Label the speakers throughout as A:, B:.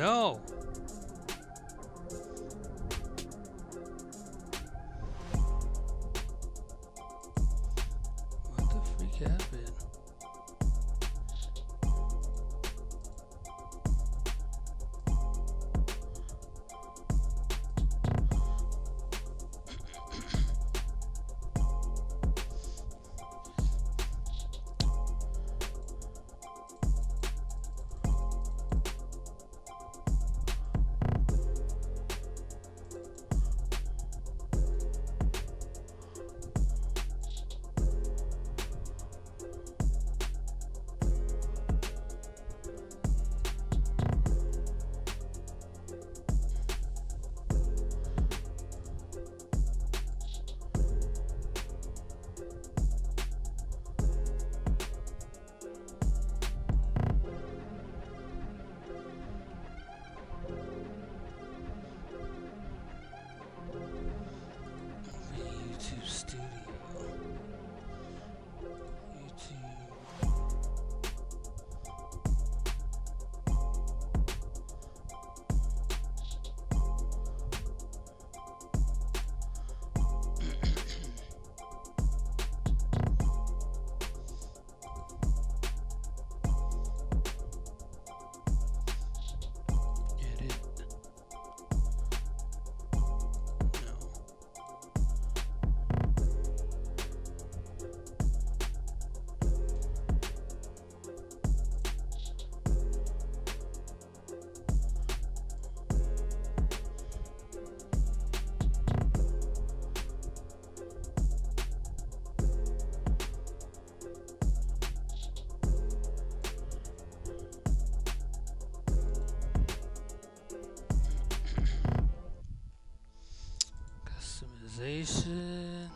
A: No. What the freak happened? YouTube Studio. Edit. No. Customization.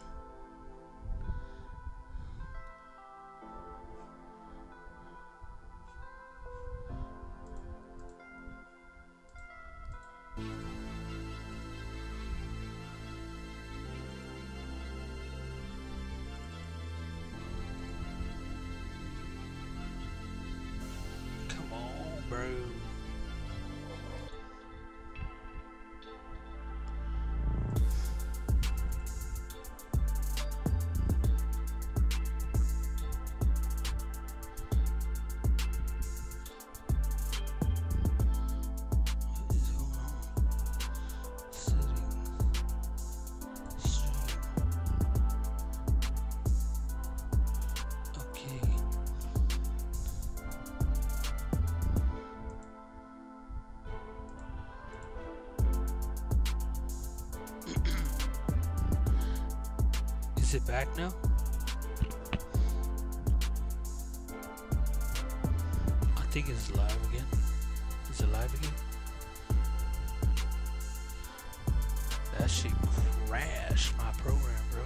A: Come on, bro. What is going on? Settings. Stream. Okay. Is it back now? I think it's live again. Is it live again? That shit crashed my program, bro.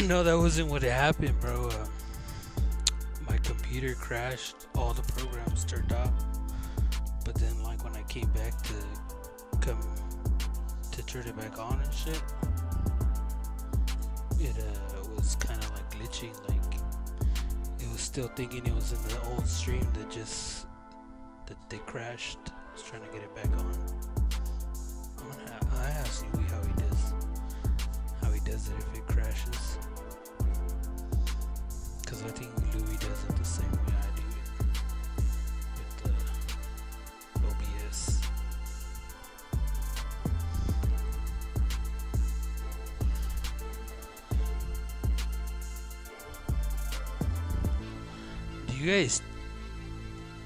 A: No, that wasn't what happened, bro. My computer crashed. All the programs turned off. But then, like, when I came back to come to turn it back on and shit, it was kind of like glitching. Like, it was still thinking it was in the old stream that they crashed. I was trying to get it back on. I asked Louis how he does it if it crashes. Because I think Louis does it the same way I do it with OBS. Do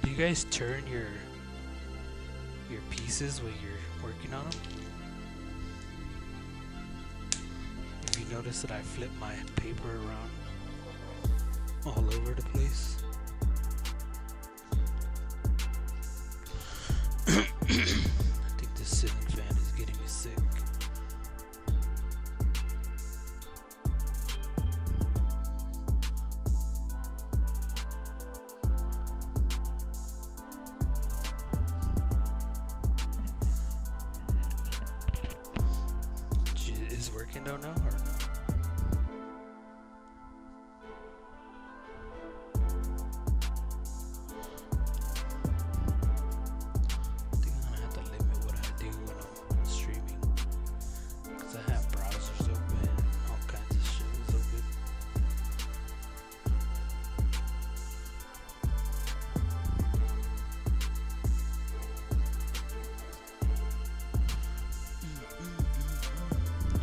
A: you guys turn your pieces when you're working on them? If you notice that I flip my paper around all over the place. I think this ceiling fan is getting me sick. working though now or no? I think I'm gonna have to limit what I do when I'm streaming, because I have browsers open, all kinds of shit is open.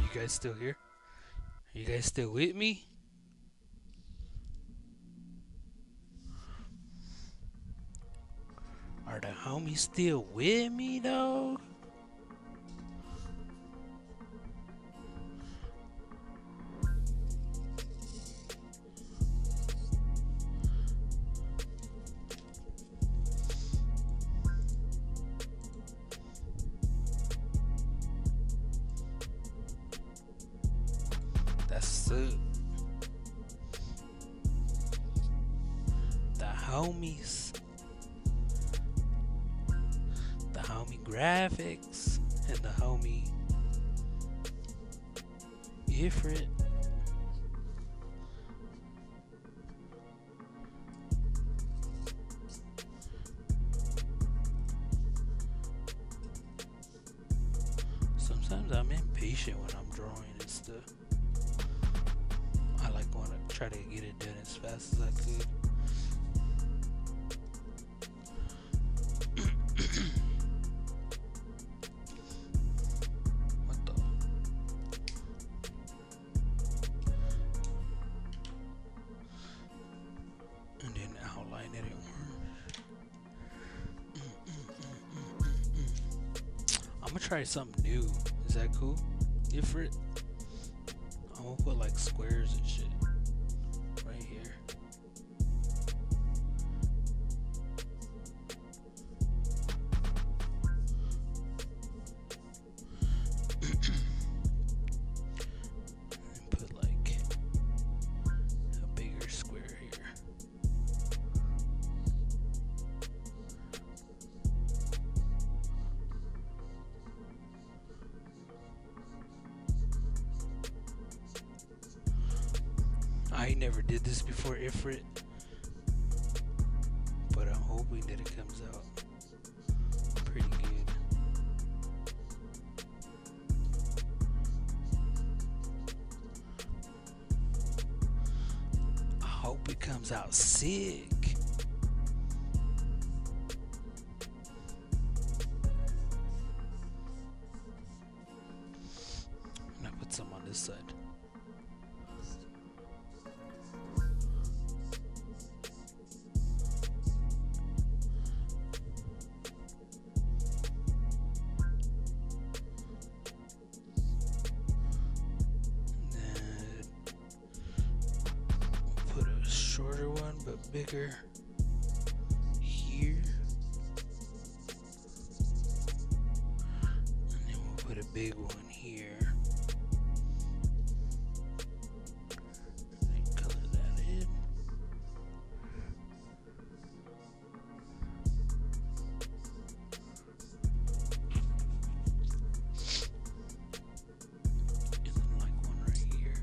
A: You guys still here? Are you guys still with me? Are the homies still with me though? That's it. The homies. The homie graphics and the homie Ifrit. Sometimes I'm impatient when I'm drawing and stuff. I like want to try to get it done as fast as I could. What the? And then outline it in I'm gonna try something new. Is that cool? Different? I'm gonna put like squares and shit right here. And put like a bigger square here. I never did this before, Ifrit, but I'm hoping that it comes out pretty good. I hope it comes out sick. I'm gonna put some on this side. Shorter one but bigger here, and then we'll put a big one here and color that in. And then like one right here.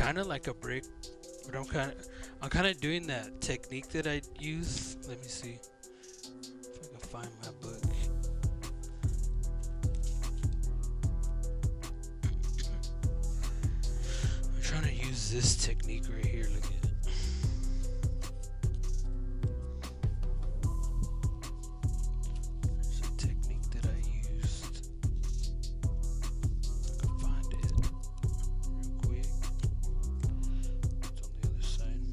A: kind of like a brick, but I'm kind of doing that technique that I use. Let me see if I can find my book. I'm trying to use this technique right here. Look at it. It's a technique that I used. I can find it real quick. It's on the other side.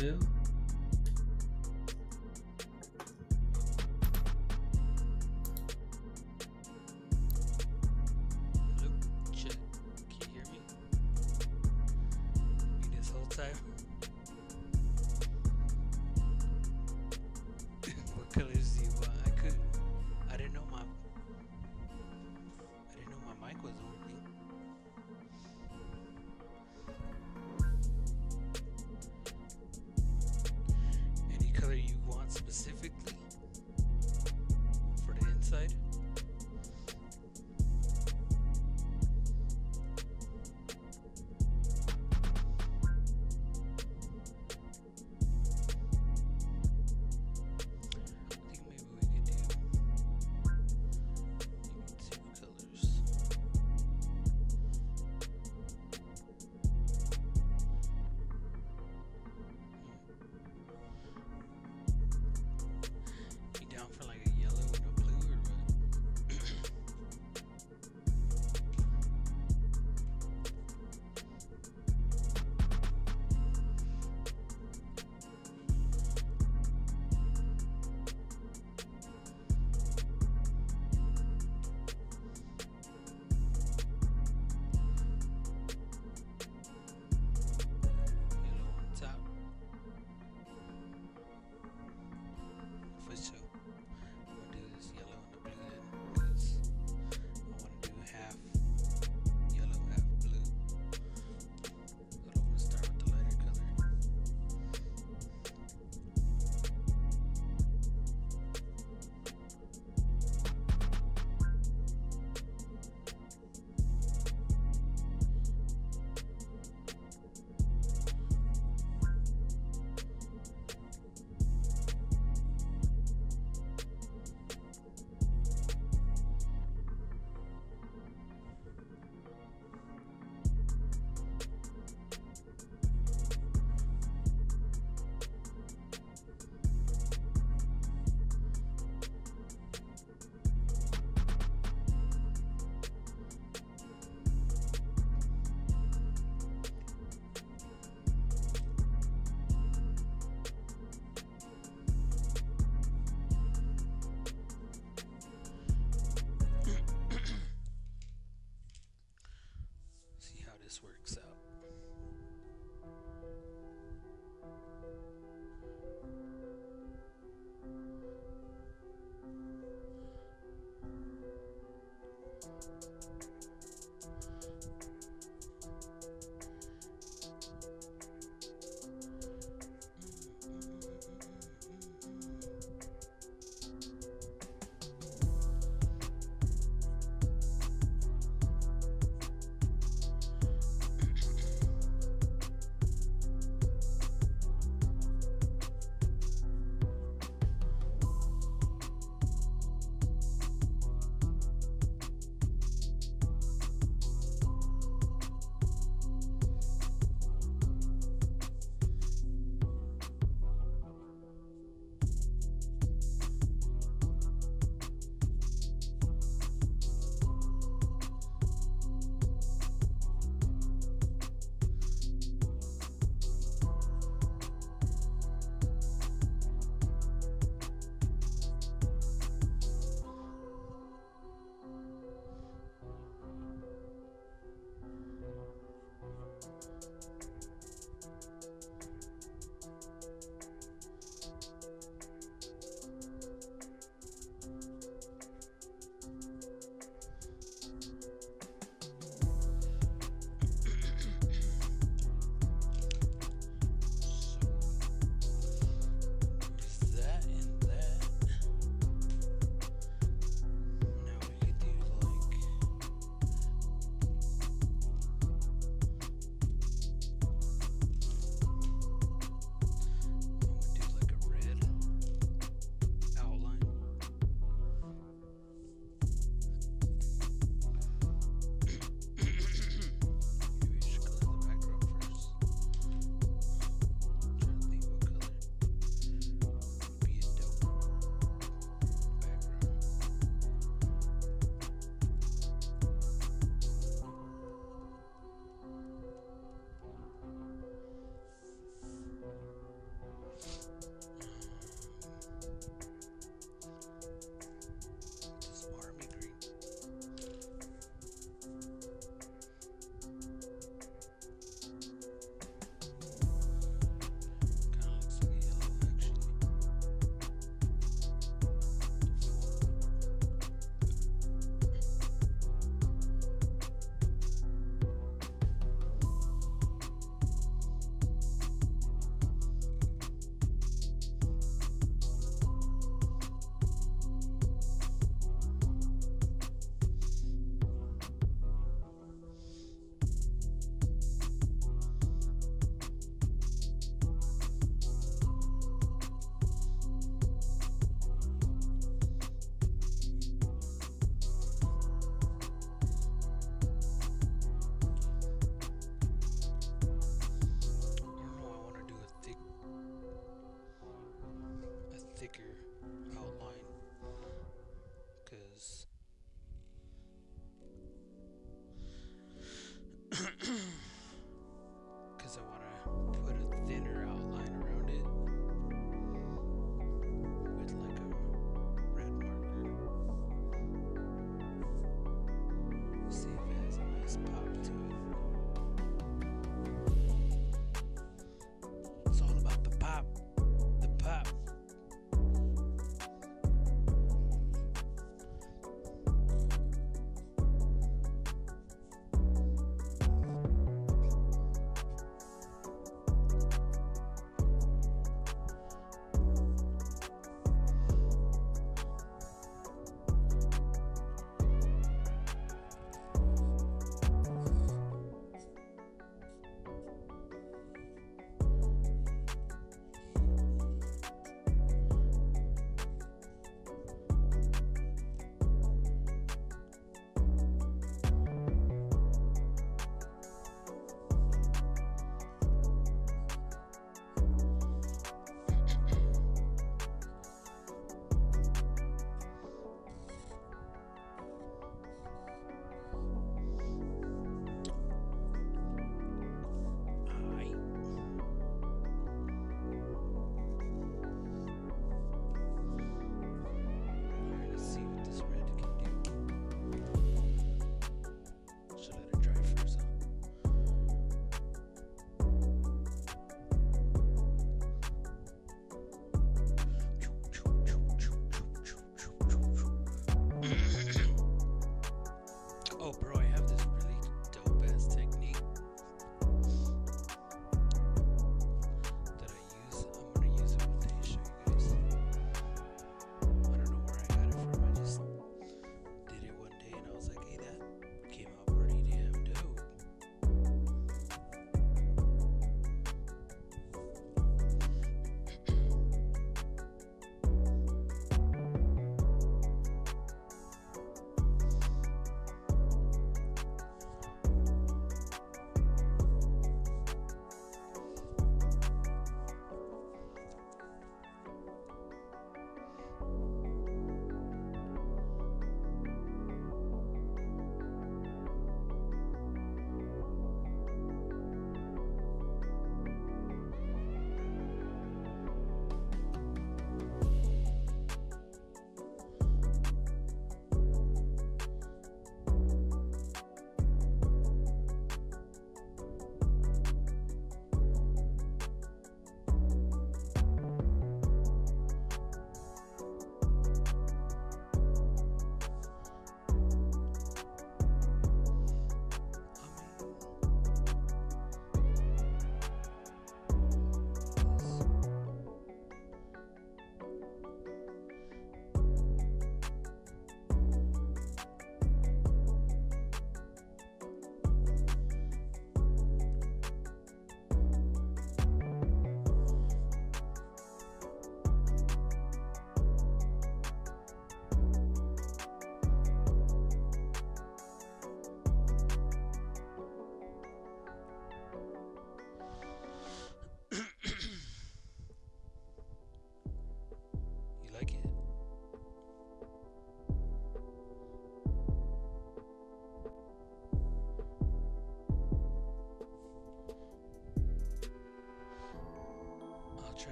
A: feel? Hello? Shit. Can you hear me? Me this whole time? What colors do you want? I didn't know my mic was on. Any color you want specifically for the inside? I think maybe we could do two colors. You down for like a yellow and a blue or what? Yellow on top. For sure. I'm gonna do this yellow and the blue then, because I want to do half yellow, half blue. But I'm gonna start with the lighter color. See how this works out.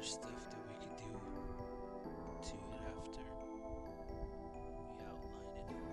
A: stuff that we can do to it after we outline it.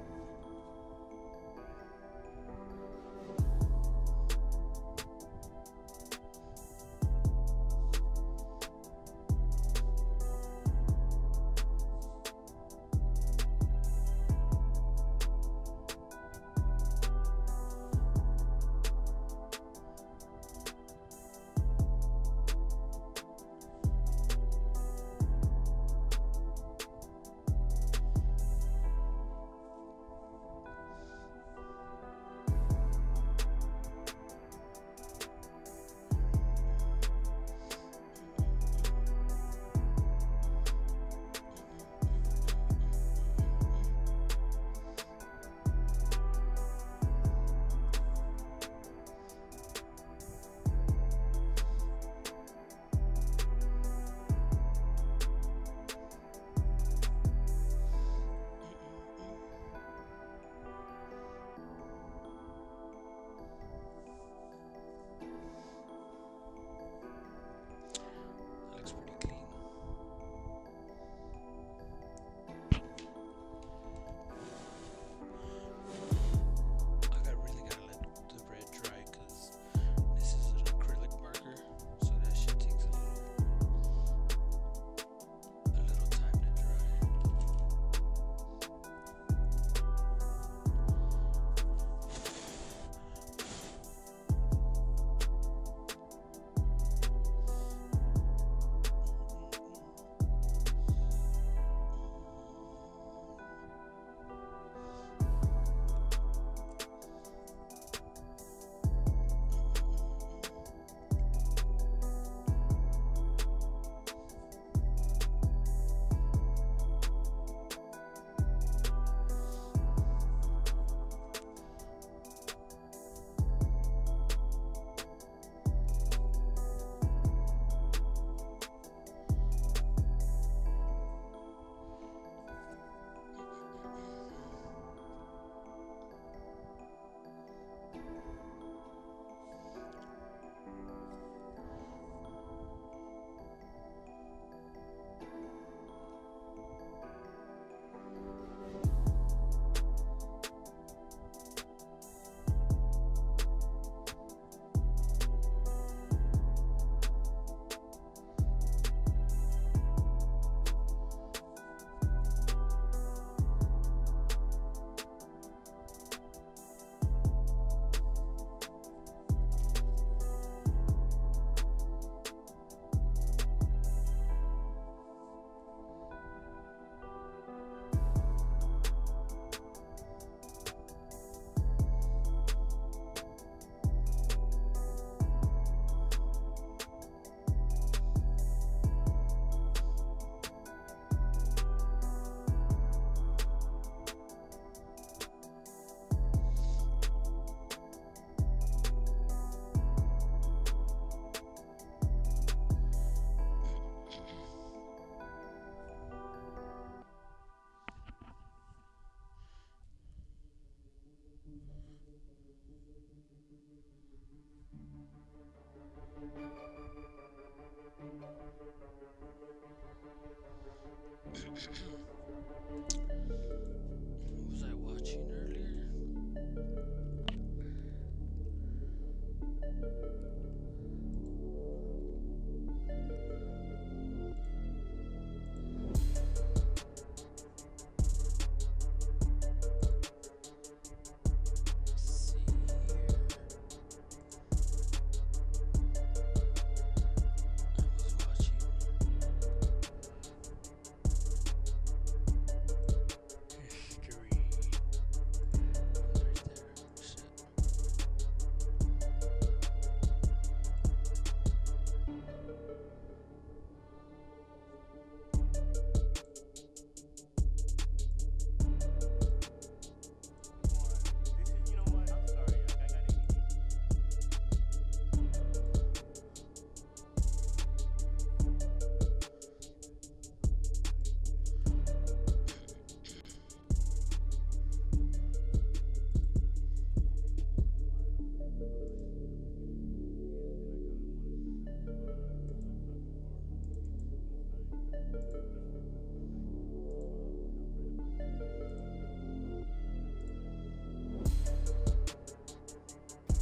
A: What was I watching earlier?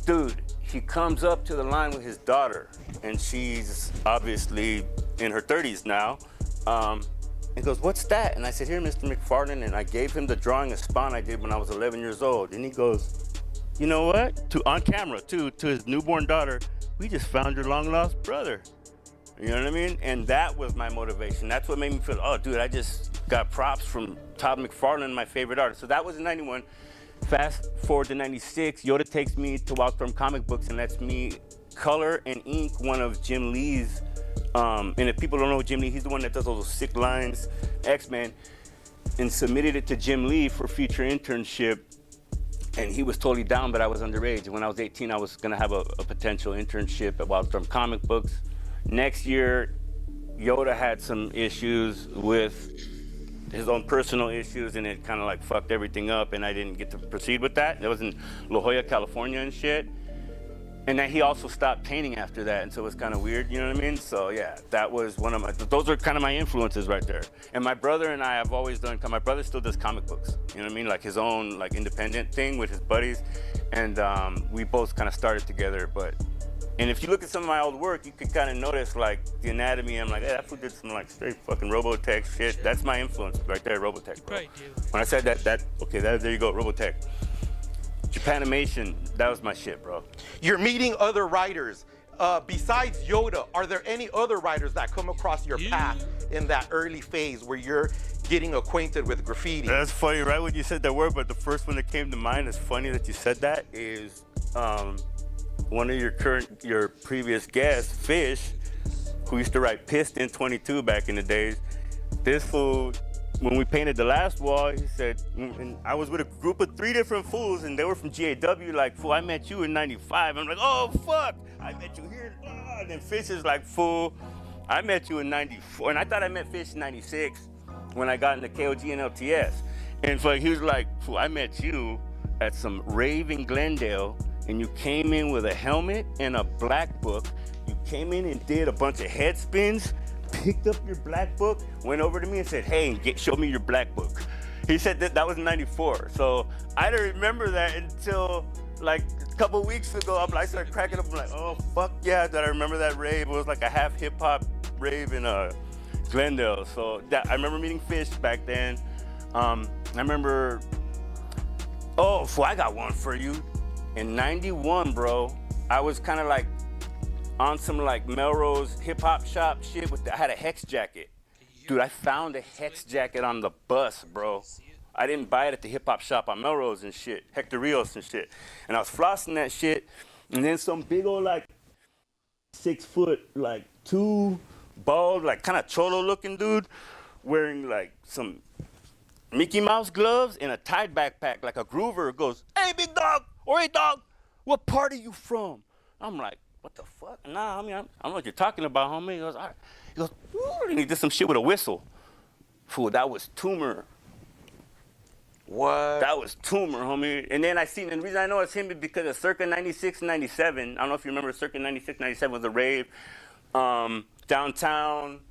B: dude, he comes up to the line with his daughter, and she's obviously in her 30s now. And goes, what's that? And I said, here, Mr. McFarland, and I gave him the drawing of Spawn I did when I was 11 years old. And he goes, you know what? On camera, too, to his newborn daughter, we just found your long-lost brother. You know what I mean? And that was my motivation. That's what made me feel, oh, dude, I just got props from Todd McFarlane, my favorite artist. So that was in 91. Fast forward to 96, Yoda takes me to Wildstorm Comic Books and lets me color and ink one of Jim Lee's. And if people don't know Jim Lee, he's the one that does all those sick lines, X-Men, and submitted it to Jim Lee for future internship. And he was totally down, but I was underage. And when I was 18, I was gonna have a potential internship at Wildstorm Comic Books. Next year, Yoda had some issues with his own personal issues, and it kind of like fucked everything up, and I didn't get to proceed with that. That was in La Jolla, California and shit. And then he also stopped painting after that, and so it was kind of weird, you know what I mean? So yeah, that was one of my, those are kind of my influences right there. And my brother and I have always done, my brother still does comic books, you know what I mean? Like his own like independent thing with his buddies. And we both kind of started together, and if you look at some of my old work, you could kind of notice like the anatomy. I'm like, hey, that fool did some like straight fucking Robotech shit. Sure. That's my influence right there, Robotech, bro. Right, when I said there you go, Robotech. Japanimation, that was my shit, bro.
C: You're meeting other writers. Besides Yoda, are there any other writers that come across your path in that early phase where you're getting acquainted with graffiti?
B: That's funny, right when you said that word, but the first one that came to mind, it's funny that you said that, is one of your previous guests, Fish, who used to write Piston 22 back in the days. This fool, when we painted the last wall, he said, and I was with a group of 3 different fools, and they were from GAW, like, fool, I met you in 95. I'm like, oh, fuck, I met you here. And then Fish is like, fool, I met you in 94. And I thought I met Fish in 96 when I got into KOG and LTS. And so he was like, fool, I met you at some rave in Glendale, and you came in with a helmet and a black book. You came in and did a bunch of head spins, picked up your black book, went over to me and said, hey, show me your black book. He said that was in 94. So I didn't remember that until like a couple weeks ago. I started cracking up. I'm like, oh, fuck yeah, that I remember that rave. It was like a half hip hop rave in Glendale. So I remember meeting Fish back then. I remember, oh, fool, I got one for you. In 91, bro, I was kind of like on some like Melrose hip hop shop shit I had a Hex jacket. Dude, I found a Hex jacket on the bus, bro. I didn't buy it at the hip hop shop on Melrose and shit, Hector Rios and shit. And I was flossing that shit, and then some big old like 6 foot, like 2 bald, like kind of cholo looking dude wearing like some Mickey Mouse gloves and a tied backpack like a groover goes, hey, big dog, or hey, dog, what part are you from? I'm like, what the fuck? Nah, I mean, I don't know what you're talking about, homie. He goes, all right. He goes, ooh, and he did some shit with a whistle. Fool, that was Tumor.
C: What?
B: That was Tumor, homie. And then and the reason I know it's him is because of Circa 96, 97. I don't know if you remember Circa 96, 97 was a rave. Downtown,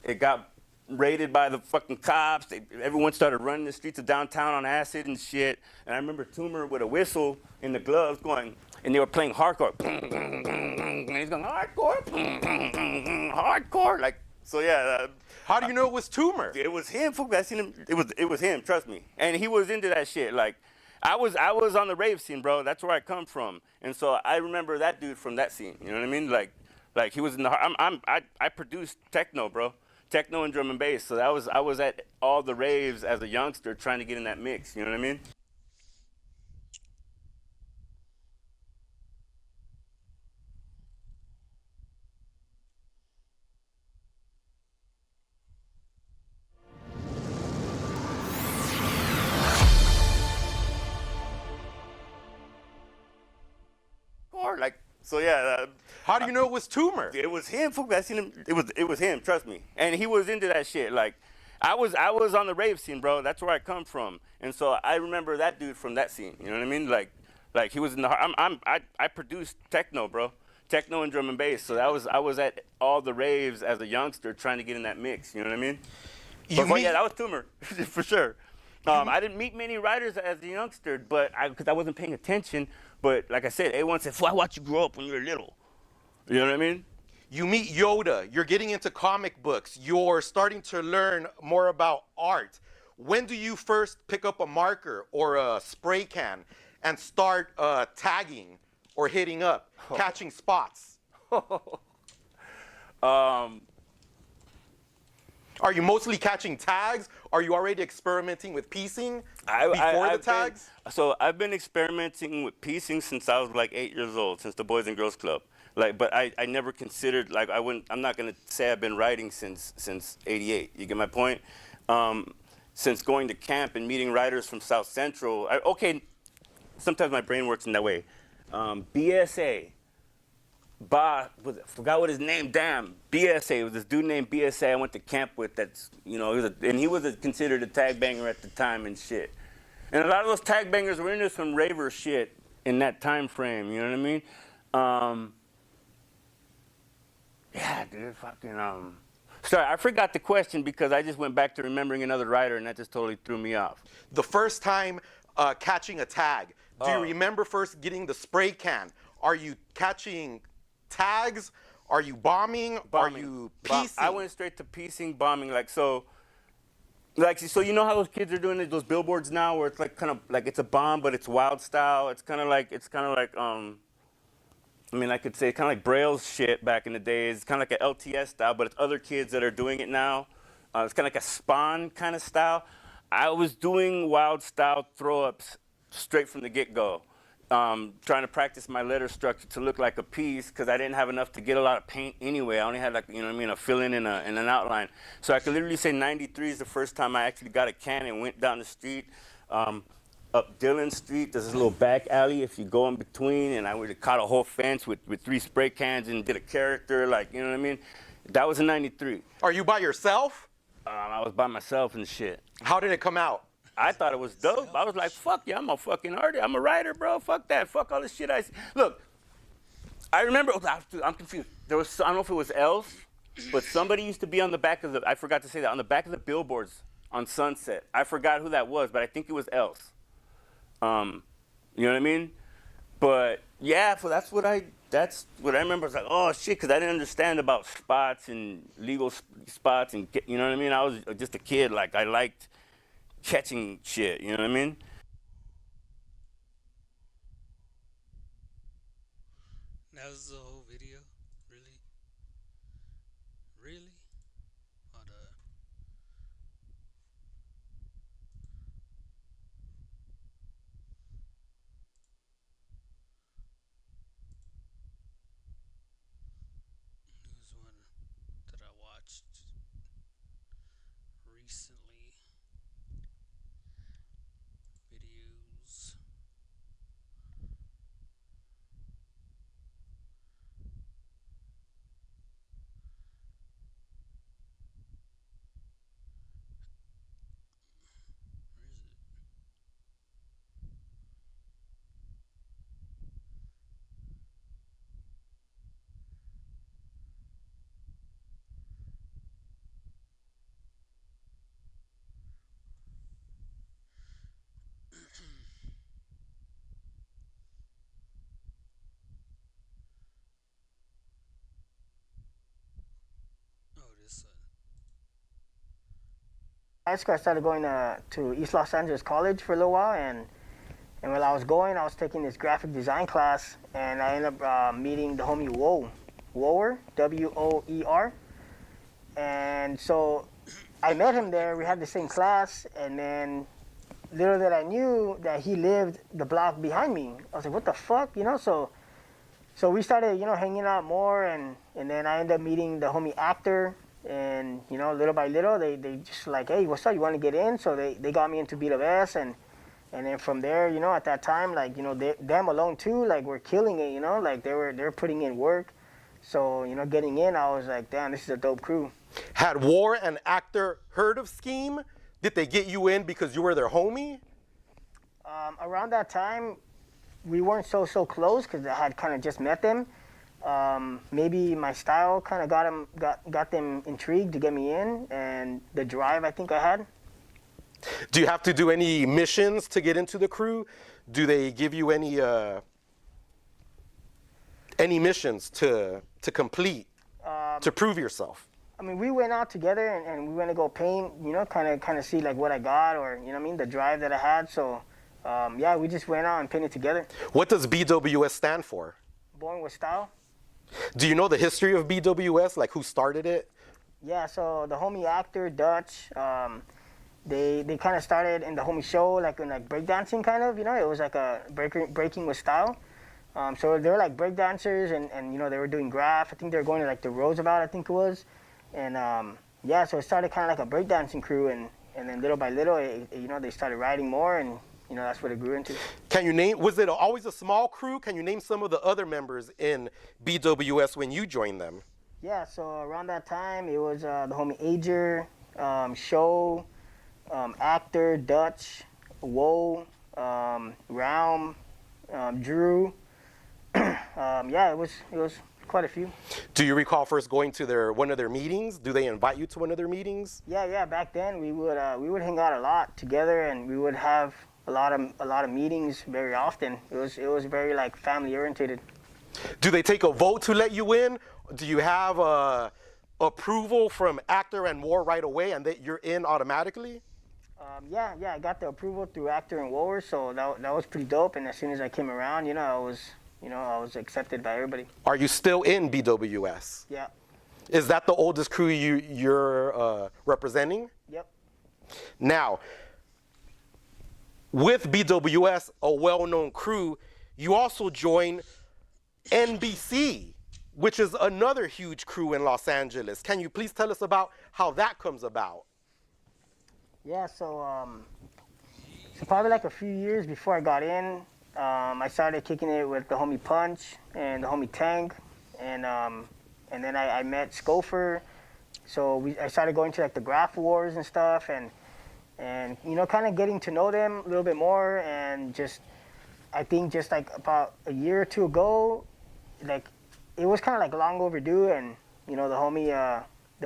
B: it got raided by the fucking cops. Everyone started running the streets of downtown on acid and shit. And I remember Tumor with a whistle in the gloves going, and they were playing hardcore. And he's going, hardcore, hardcore. Like, so yeah.
C: How do you know it was Tumor?
B: It was him. I seen him. It was him. Trust me. And he was into that shit. Like, I was on the rave scene, bro. That's where I come from. And so I remember that dude from that scene. You know what I mean? Like he was in the. I produced techno, bro. Techno and drum and bass. So I was at all the raves as a youngster trying to get in that mix. You know what I mean? Like, so yeah.
C: How do you know it was Tumor?
B: It was him. I seen him. It was him. Trust me. And he was into that shit. Like, I was on the rave scene, bro. That's where I come from. And so I remember that dude from that scene. You know what I mean? Like he was in the. I produced techno, bro. Techno and drum and bass. So I was at all the raves as a youngster trying to get in that mix. You know what I mean? Yeah, that was Tumor for sure. I didn't meet many writers as a youngster, but because I wasn't paying attention. But like I said, A1 said, "Fool, I watched you grow up when you were little." You know what I mean?
C: You meet Yoda, you're getting into comic books, you're starting to learn more about art. When do you first pick up a marker or a spray can and start tagging or hitting up, catching spots? Are you mostly catching tags? Are you already experimenting with piecing before the tags?
B: I've been experimenting with piecing since I was like 8 years old, since the Boys and Girls Club. Like, but I never considered, like, I'm not gonna say I've been writing since '88. You get my point? Since going to camp and meeting writers from South Central. Sometimes my brain works in that way. BSA. Forgot what his name. Damn, BSA. It was this dude named BSA I went to camp with. That's, you know, he was considered a tag banger at the time and shit. And a lot of those tag bangers were into some raver shit in that time frame. You know what I mean? Yeah, dude, fucking. Sorry, I forgot the question because I just went back to remembering another writer and that just totally threw me off.
C: The first time catching a tag, do you remember first getting the spray can? Are you catching tags? Are you bombing? Are you piecing?
B: I went straight to piecing, bombing, so you know how those kids are doing those billboards now where it's like kind of like it's a bomb but it's wild style. It's kind of like I mean, I could say kind of like Braille's shit back in the days. It's kind of like an LTS style, but it's other kids that are doing it now. It's kind of like a Spawn kind of style. I was doing wild style throw-ups straight from the get-go, trying to practice my letter structure to look like a piece because I didn't have enough to get a lot of paint anyway. I only had, like, you know what I mean, a fill-in and an outline. So I could literally say 93 is the first time I actually got a can and went down the street. Up Dillon Street, there's this little back alley if you go in between, and I would have caught a whole fence with 3 spray cans and did a character, like, you know what I mean? That was in 93.
C: Are you by yourself?
B: I was by myself and shit.
C: How did it come out?
B: I thought it was dope. I was like, fuck yeah, I'm a fucking artist. I'm a writer, bro. Fuck that. Fuck all this shit I see. Look, I remember, I'm confused. There was, I don't know if it was Elf, but somebody used to be on the back of I forgot to say that, on the back of the billboards on Sunset. I forgot who that was, but I think it was Elf. You know what I mean? But yeah, so that's what I remember. I was like, oh shit, because I didn't understand about spots and legal spots, and you know what I mean? I was just a kid, like I liked catching shit, you know what I mean?
A: That was the whole video? Really? Really? Hold up. There's one that I watched recently. Videos. Where is it? Oh, this one.
D: High school, I started going to East Los Angeles College for a little while, and while I was going, I was taking this graphic design class, and I ended up meeting the homie Woer, W-O-E-R, and so I met him there. We had the same class, and then little did I knew that he lived the block behind me. I was like, what the fuck, you know? So we started, hanging out more, and then I ended up meeting the homie Actor. And, little by little, they just like, hey, what's up? You want to get in? So they got me into BWS, and then from there, at that time, like, them alone too, like, were killing it, like they were putting in work. So, getting in, I was like, damn, this is a dope crew.
C: Had War and Actor heard of Scheme? Did they get you in because you were their homie?
D: Around that time, we weren't so close because I had kind of just met them. Maybe my style kind of got them intrigued to get me in, and the drive I think I had.
C: Do you have to do any missions to get into the crew? Do they give you any Any missions to complete, to prove yourself?
D: I mean, we went out together and we went to go paint, you know, kind of see like what I got, or, you know what I mean, the drive that I had. So, yeah, we just went out and painted together.
C: What does BWS stand for?
D: Born with Style.
C: Do you know the history of BWS, like who started it?
D: Yeah, so the homie actor, Dutch, they kind of started in the homie show, like in like breakdancing kind of, you know, it was like a breaking with style. So they were like breakdancers and, you know, they were doing graph. I think they were going to like the Roosevelt, I think it was. And yeah, so it started kind of like a breakdancing crew, and then little by little, you know, they started writing more, and, you know, that's what it grew into.
C: Can you name, was it always a small crew? Can you name some of the other members in BWS when you joined them?
D: Yeah, so around that time, it was the homie Ager, Show, Actor, Dutch, Woe, Realm, Drew. Yeah, it was quite a few.
C: Do you recall first going to one of their meetings? Do they invite you to one of their meetings?
D: Yeah. Back then, we would hang out a lot together, and we would have a lot of meetings very often. It was very like family oriented.
C: Do they take a vote to let you in? Do you have approval from Actor and War right away, and that you're in automatically?
D: Yeah, I got the approval through Actor and War, so that was pretty dope. And as soon as I came around, I was accepted by everybody.
C: Are you still in BWS?
D: Yeah.
C: Is that the oldest crew you're representing?
D: Yep.
C: Now, with BWS, a well-known crew, you also join NBC, which is another huge crew in Los Angeles. Can you please tell us about how that comes about?
D: Yeah, so probably like a few years before I got in, I started kicking it with the homie Punch and the homie Tank, and then I met Scofer. So I started going to like the graph wars and stuff, and kind of getting to know them a little bit more, and I think just like about a year or two ago, like it was kind of like long overdue, and the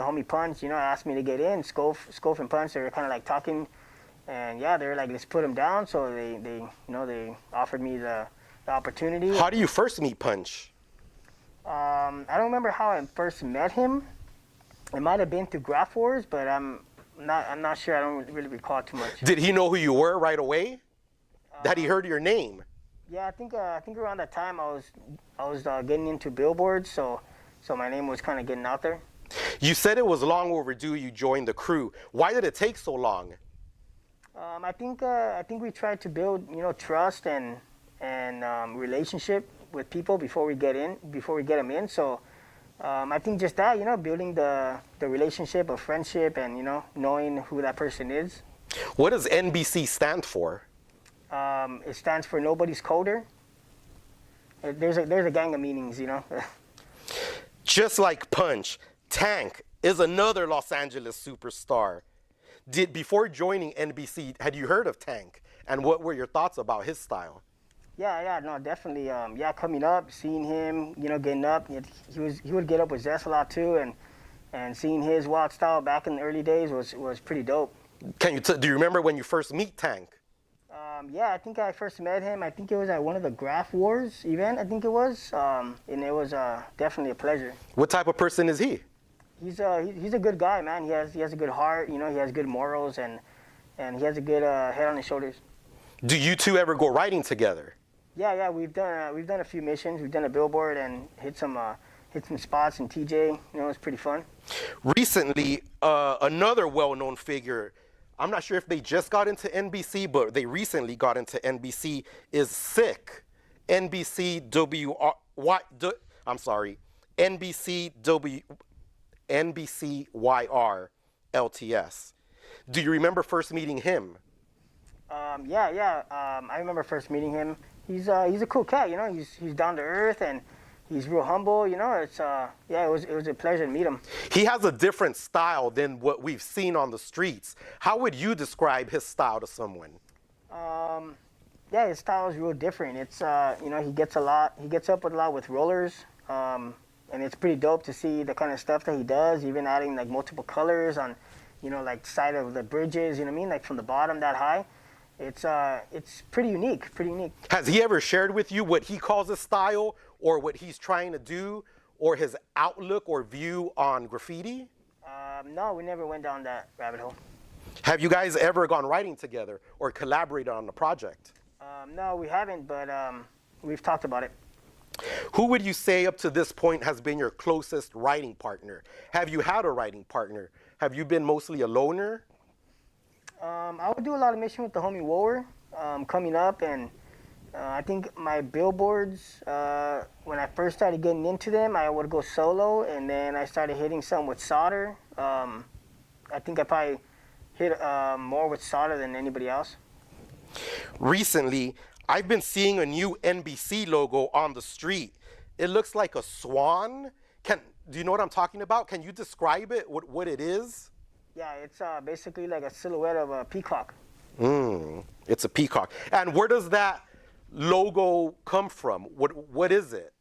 D: homie Punch, asked me to get in. Scof and Punch, they were kind of like talking, and yeah, they were like, let's put him down. So they offered me the opportunity.
C: How do you first meet Punch?
D: I don't remember how I first met him. It might have been through Graph Wars, but I'm not sure. I don't really recall too much.
C: Did he know who you were right away? Had he heard your name?
D: Yeah, I think around that time I was getting into billboards, so my name was kind of getting out there.
C: You said it was long overdue you joined the crew. Why did it take so long?
D: I think we tried to build trust and relationship with people before we get them in. So I think just that, building the relationship of friendship and knowing who that person is.
C: What does NBC stand for?
D: It stands for Nobody's Coder. There's a gang of meanings,
C: Just like Punch, Tank is another Los Angeles superstar. Before joining NBC, had you heard of Tank? And what were your thoughts about his style?
D: Yeah, no, definitely. Coming up, seeing him, getting up, he would get up with zest a lot too, and seeing his wild style back in the early days was pretty dope.
C: Do you remember when you first meet Tank?
D: Yeah, I think I first met him. I think it was at one of the Graph Wars event. I think it was, and it was definitely a pleasure.
C: What type of person is he?
D: He's a good guy, man. He has a good heart. He has good morals, and he has a good head on his shoulders.
C: Do you two ever go riding together?
D: Yeah, we've done a few missions. We've done a billboard and hit some spots in TJ. It's pretty fun. Recently,
C: another well-known figure, I'm not sure if they just got into NBC, but they recently got into NBC, is Sick. NBCYR LTS. Do you remember first meeting him?
D: Yeah. I remember first meeting him. He's a cool cat. He's down to earth and he's real humble. It was a pleasure to meet him.
C: He has a different style than what we've seen on the streets. How would you describe his style to someone?
D: Yeah, his style is real different. It's he gets up with a lot with rollers. And it's pretty dope to see the kind of stuff that he does, even adding like multiple colors on, like side of the bridges, like from the bottom that high. It's pretty unique.
C: Has he ever shared with you what he calls his style, or what he's trying to do, or his outlook or view on graffiti?
D: No, we never went down that rabbit hole.
C: Have you guys ever gone writing together or collaborated on a project?
D: No, we haven't, but we've talked about it.
C: Who would you say up to this point has been your closest writing partner? Have you had a writing partner? Have you been mostly a loner?
D: I would do a lot of mission with the homie Wower coming up, and I think my billboards, when I first started getting into them, I would go solo, and then I started hitting some with solder. I think I probably hit more with solder than anybody else.
C: Recently, I've been seeing a new NBC logo on the street. It looks like a swan. Do you know what I'm talking about? Can you describe it, what it is?
D: Yeah, it's basically like a silhouette of a peacock.
C: It's a peacock. And where does that logo come from? What is it?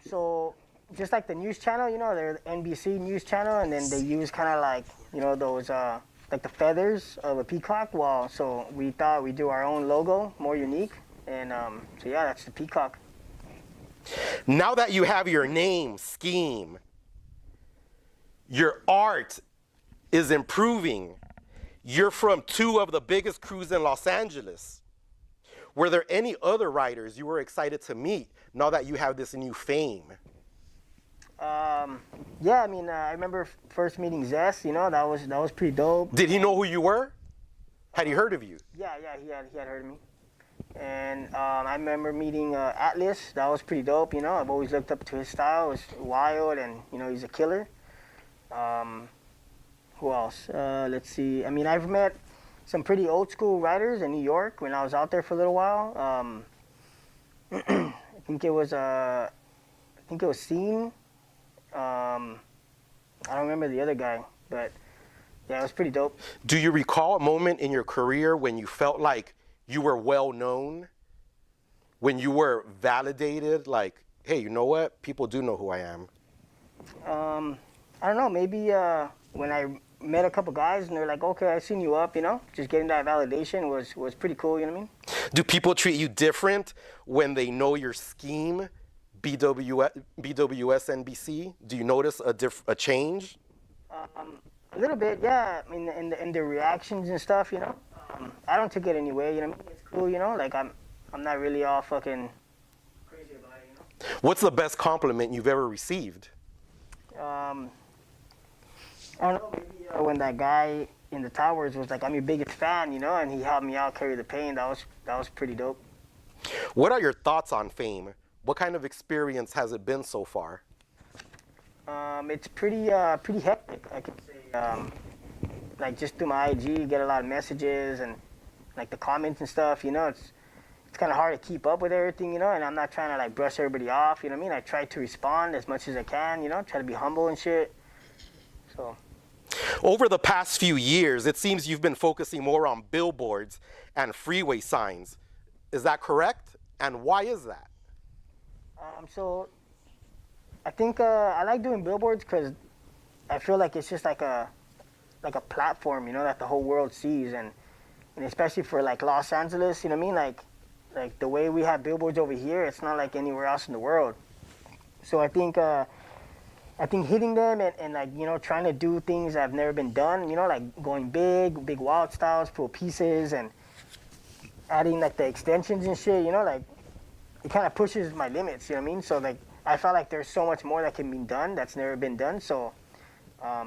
D: So just like the news channel, you know, they're the NBC news channel, and then they use kind of like, you know, those like the feathers of a peacock. Well, so we thought we'd do our own logo, more unique, and so yeah, that's the peacock.
C: Now that you have your name, scheme, your art is improving. You're from two of the biggest crews in Los Angeles. Were there any other writers you were excited to meet now that you have this new fame?
D: Yeah, I mean, I remember first meeting Zest. You know, that was pretty dope.
C: Did he know who you were? Had he heard of you?
D: Yeah, he had heard of me. And I remember meeting Atlas. That was pretty dope. You know, I've always looked up to his style. It's wild, and you know, he's a killer. Who else? Let's see. I mean, I've met some pretty old school writers in New York when I was out there for a little while. I think it was Scene. I don't remember the other guy, but yeah, it was pretty dope.
C: Do you recall a moment in your career when you felt like you were well known? When you were validated, like, hey, you know what? People do know who I am.
D: I don't know, maybe when I met a couple guys and they're like, okay, I've seen you up, you know? Just getting that validation was pretty cool, you know what I mean?
C: Do people treat you different when they know your scheme, BWS NBC? Do you notice a change?
D: A little bit, yeah. I mean, in the reactions and stuff, you know? I don't take it anyway, you know what I mean? It's cool, you know? Like, I'm not really all fucking crazy about it, you know?
C: What's the best compliment you've ever received?
D: I don't know, maybe when that guy in the towers was like, I'm your biggest fan, you know, and he helped me out carry the pain. That was pretty dope.
C: What are your thoughts on fame? What kind of experience has it been so far?
D: It's pretty hectic, I could say. Like just through my IG, get a lot of messages and like the comments and stuff, you know, it's kind of hard to keep up with everything, you know, and I'm not trying to like brush everybody off, you know what I mean? I try to respond as much as I can, you know, try to be humble and shit. So.
C: Over the past few years, it seems you've been focusing more on billboards and freeway signs. Is that correct? And why is that?
D: So I think I like doing billboards because I feel like it's just like a platform, you know, that the whole world sees, and especially for like Los Angeles, you know what I mean? Like the way we have billboards over here, it's not like anywhere else in the world. So I think hitting them and like, you know, trying to do things that have never been done, you know, like going big wild styles, full pieces, and adding like the extensions and shit, you know, like it kind of pushes my limits, you know what I mean? So like I felt like there's so much more that can be done that's never been done. So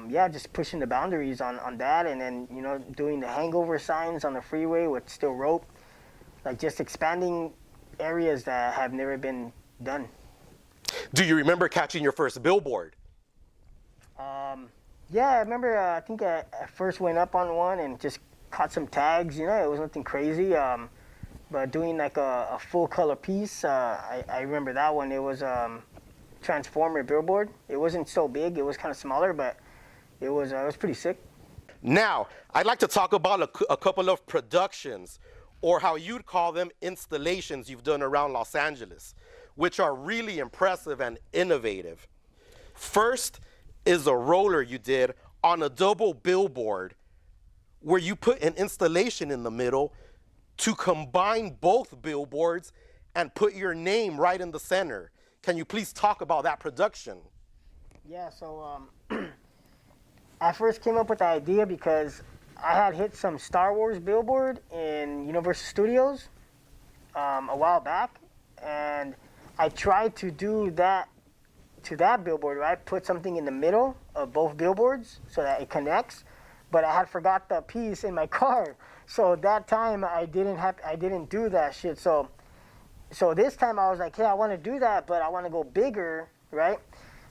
D: yeah, just pushing the boundaries on that, and then, you know, doing the hangover signs on the freeway with still rope, like just expanding areas that have never been done.
C: Do you remember catching your first billboard?
D: Yeah, I remember, I think I first went up on one and just caught some tags, you know, it was nothing crazy. But doing like a full color piece, I remember that one. It was Transformer billboard. It wasn't so big, it was kind of smaller, but it was pretty sick.
C: Now, I'd like to talk about a couple of productions, or how you'd call them, installations you've done around Los Angeles, which are really impressive and innovative. First is a roller you did on a double billboard where you put an installation in the middle to combine both billboards and put your name right in the center. Can you please talk about that production?
D: Yeah, so I first came up with the idea because I had hit some Star Wars billboard in Universal Studios a while back, and I tried to do that to that billboard, right? Put something in the middle of both billboards so that it connects, but I had forgot the piece in my car. So that time I didn't do that shit. So this time I was like, hey, I want to do that, but I want to go bigger, right?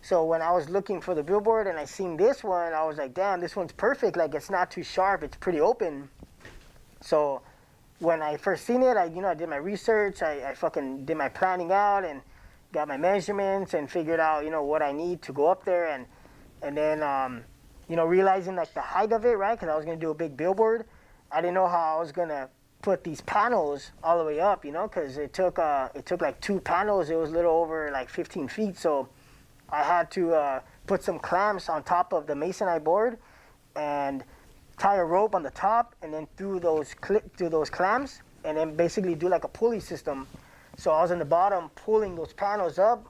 D: So when I was looking for the billboard and I seen this one, I was like, damn, this one's perfect. Like, it's not too sharp. It's pretty open. So when I first seen it, I did my research. I fucking did my planning out and got my measurements and figured out, what I need to go up there. And then, realizing like the height of it, right? Because I was going to do a big billboard. I didn't know how I was going to put these panels all the way up, because it took like 2 panels. It was a little over like 15 feet. So I had to put some clamps on top of the masonite board and tie a rope on the top, and then through those clamps, and then basically do like a pulley system. So I was in the bottom pulling those panels up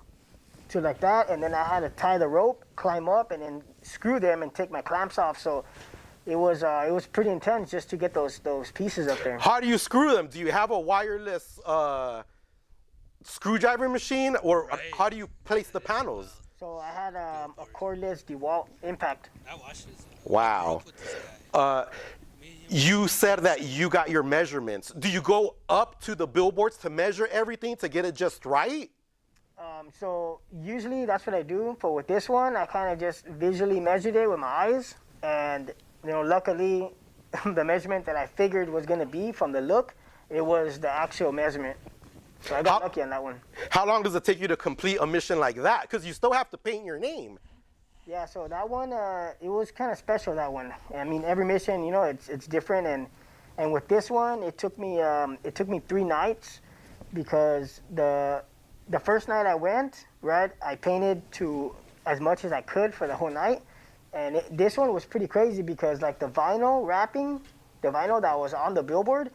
D: to like that, and then I had to tie the rope, climb up, and then screw them and take my clamps off. So it was pretty intense just to get those pieces up there.
C: How do you screw them? Do you have a wireless screwdriver machine, or how do you place the panels?
D: So I had a cordless DeWalt impact.
A: I watched this.
C: Wow. You said that you got your measurements. Do you go up to the billboards to measure everything to get it just right?
D: So usually that's what I do. But with this one, I kind of just visually measured it with my eyes. And, luckily, the measurement that I figured was going to be from the look, it was the actual measurement. So I got lucky on that one.
C: How long does it take you to complete a mission like that? Because you still have to paint your name.
D: Yeah, so that one, it was kind of special, that one. I mean, every mission, it's different. And with this one, it took me 3 nights, because the first night I went, right, I painted to as much as I could for the whole night. And this one was pretty crazy because, like, the vinyl wrapping, the vinyl that was on the billboard,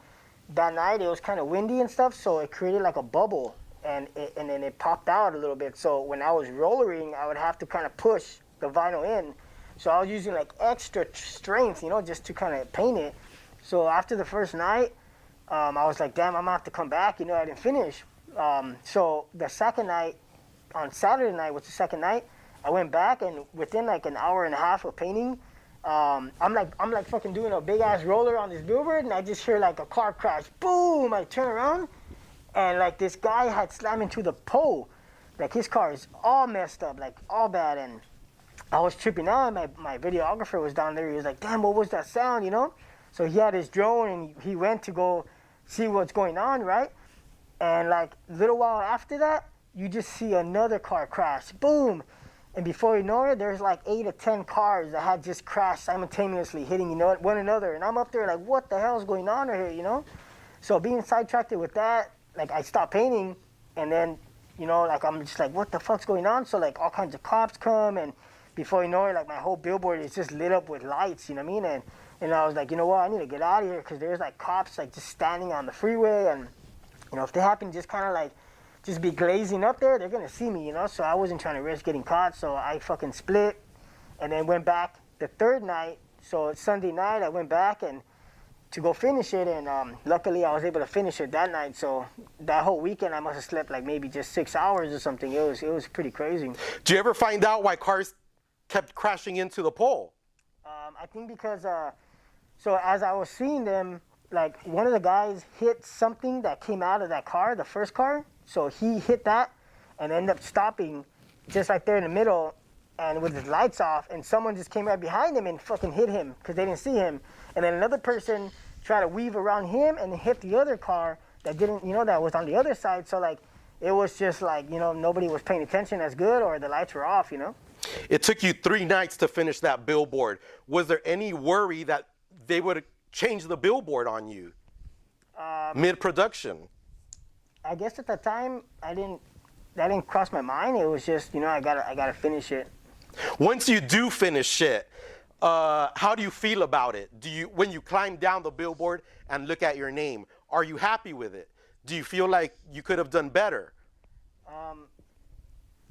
D: that night it was kind of windy and stuff, so it created like a bubble, and then it popped out a little bit. So when I was rollering, I would have to kind of push the vinyl in. So I was using like extra strength, just to kind of paint it. So after the first night, I was like, damn, I'm gonna have to come back. I didn't finish. So the second night, on Saturday night was the second night, I went back, and within like an hour and a half of painting, I'm like fucking doing a big ass roller on this billboard, and I just hear like a car crash. Boom! I turn around, and like this guy had slammed into the pole. Like, his car is all messed up, like all bad, and I was tripping out. My videographer was down there. He was like, damn, what was that sound, So he had his drone, and he went to go see what's going on, right? And like a little while after that, you just see another car crash. Boom! And before you know it, there's like 8 or 10 cars that had just crashed simultaneously, hitting one another. And I'm up there like, what the hell is going on here, So being sidetracked with that, like, I stopped painting, and then, like, I'm just like, what the fuck's going on? So like all kinds of cops come, and before you know it, like, my whole billboard is just lit up with lights, you know what I mean? And I was like, you know what, I need to get out of here, because there's like cops like just standing on the freeway, and if they happen to just kind of like just be glazing up there, they're gonna see me, So I wasn't trying to risk getting caught, so I fucking split, and then went back the third night. So Sunday night I went back and to go finish it, and luckily I was able to finish it that night. So that whole weekend I must have slept like maybe just 6 hours or something. It was pretty crazy.
C: Do you ever find out why cars kept crashing into the pole?
D: I think because so as I was seeing them, like, one of the guys hit something that came out of that car, the first car. So he hit that and ended up stopping just right there in the middle, and with his lights off, and someone just came right behind him and fucking hit him because they didn't see him. And then another person tried to weave around him and hit the other car that didn't, that was on the other side. So like, it was just like, nobody was paying attention as good, or the lights were off,
C: It took you 3 nights to finish that billboard. Was there any worry that they would change the billboard on you mid-production?
D: I guess at the time that didn't cross my mind. It was just, I gotta finish it.
C: Once you do finish it, how do you feel about it? When you climb down the billboard and look at your name, are you happy with it? Do you feel like you could have done better?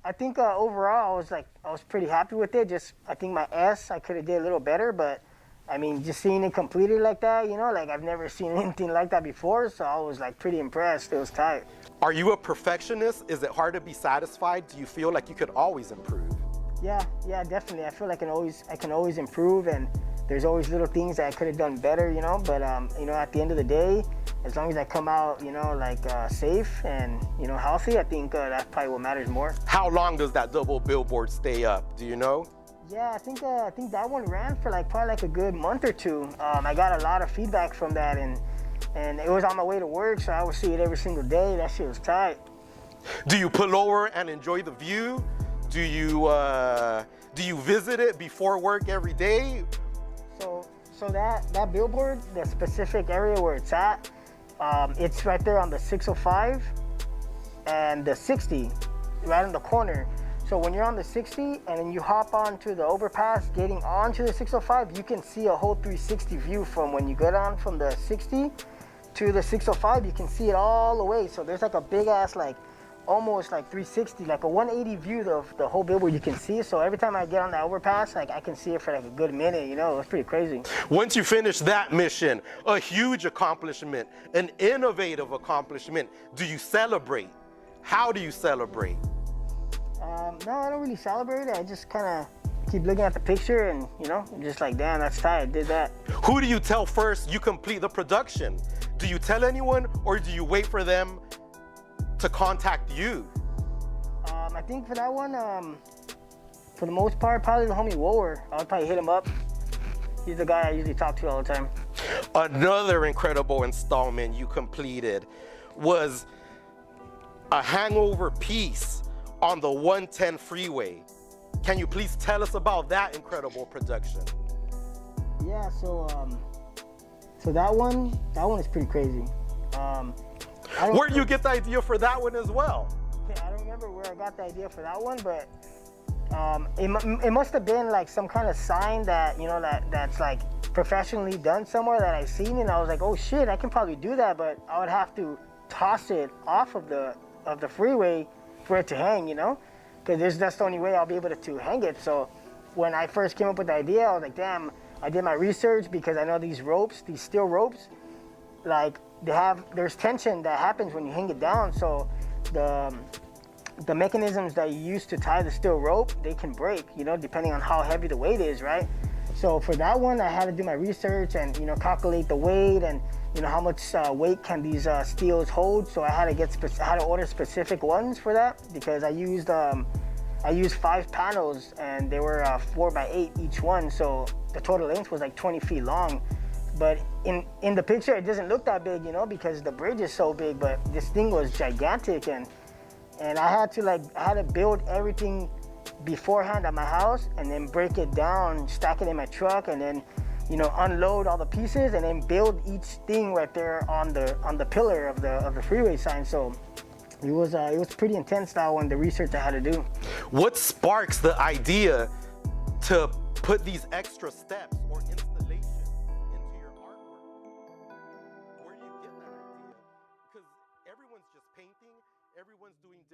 D: I think overall I was pretty happy with it. Just I think my S I could have did a little better, but I mean just seeing it completed like that, you know, like I've never seen anything like that before, so I was like pretty impressed. It was tight.
C: Are you a perfectionist? Is it hard to be satisfied? Do you feel like you could always improve?
D: Yeah, definitely. I feel like I can always improve, and there's always little things that I could have done better, you know. But you know, at the end of the day, as long as I come out, you know, like safe and you know healthy, I think that's probably what matters more.
C: How long does that double billboard stay up? Do you know?
D: Yeah, I think that one ran for probably like a good month or two. I got a lot of feedback from that, and it was on my way to work, so I would see it every single day. That shit was tight.
C: Do you pull over and enjoy the view? Do you visit it before work every day?
D: So that billboard, the specific area where it's at, it's right there on the 605 and the 60, right on the corner. So when you're on the 60 and then you hop onto the overpass getting onto the 605, you can see a whole 360 view from when you get on from the 60 to the 605. You can see it all the way. So there's like a big ass almost like 360, like a 180 view of the whole billboard you can see. So every time I get on that overpass, like I can see it for like a good minute, you know. It was pretty crazy.
C: Once you finish that mission, a huge accomplishment, an innovative accomplishment, do you celebrate? How do you celebrate?
D: No, I don't really celebrate it. I just kind of keep looking at the picture and, you know, just like, damn, that's tight, I did that.
C: Who do you tell first you complete the production? Do you tell anyone, or do you wait for them to contact you?
D: I think for that one, for the most part, probably the homie Wower. I would probably hit him up. He's the guy I usually talk to all the time.
C: Another incredible installment you completed was a hangover piece on the 110 freeway. Can you please tell us about that incredible production?
D: Yeah, so that one is pretty crazy.
C: Where do you get the idea for that one as well?
D: I don't remember where I got the idea for that one, but it must have been like some kind of sign that, you know, that's like professionally done somewhere that I've seen, and I was like, oh shit, I can probably do that, but I would have to toss it off of the freeway for it to hang, you know, because that's the only way I'll be able to hang it. So when I first came up with the idea, I was like, damn, I did my research, because I know these ropes, these steel ropes, like there's tension that happens when you hang it down. So the mechanisms that you use to tie the steel rope, they can break, you know, depending on how heavy the weight is, right? So for that one, I had to do my research and, you know, calculate the weight and, you know, how much weight can these steels hold. So I had to order specific ones for that, because I used 5 panels, and they were 4x8 each one. So the total length was like 20 feet long. But in the picture, it doesn't look that big, you know, because the bridge is so big. But this thing was gigantic, and I had to build everything beforehand at my house, and then break it down, stack it in my truck, and then, you know, unload all the pieces, and then build each thing right there on the pillar of the freeway sign. So it was pretty intense, that one, the research I had to do.
C: What sparks the idea to put these extra steps or installation into your artwork? Where do you get that idea? Because everyone's just painting, everyone's doing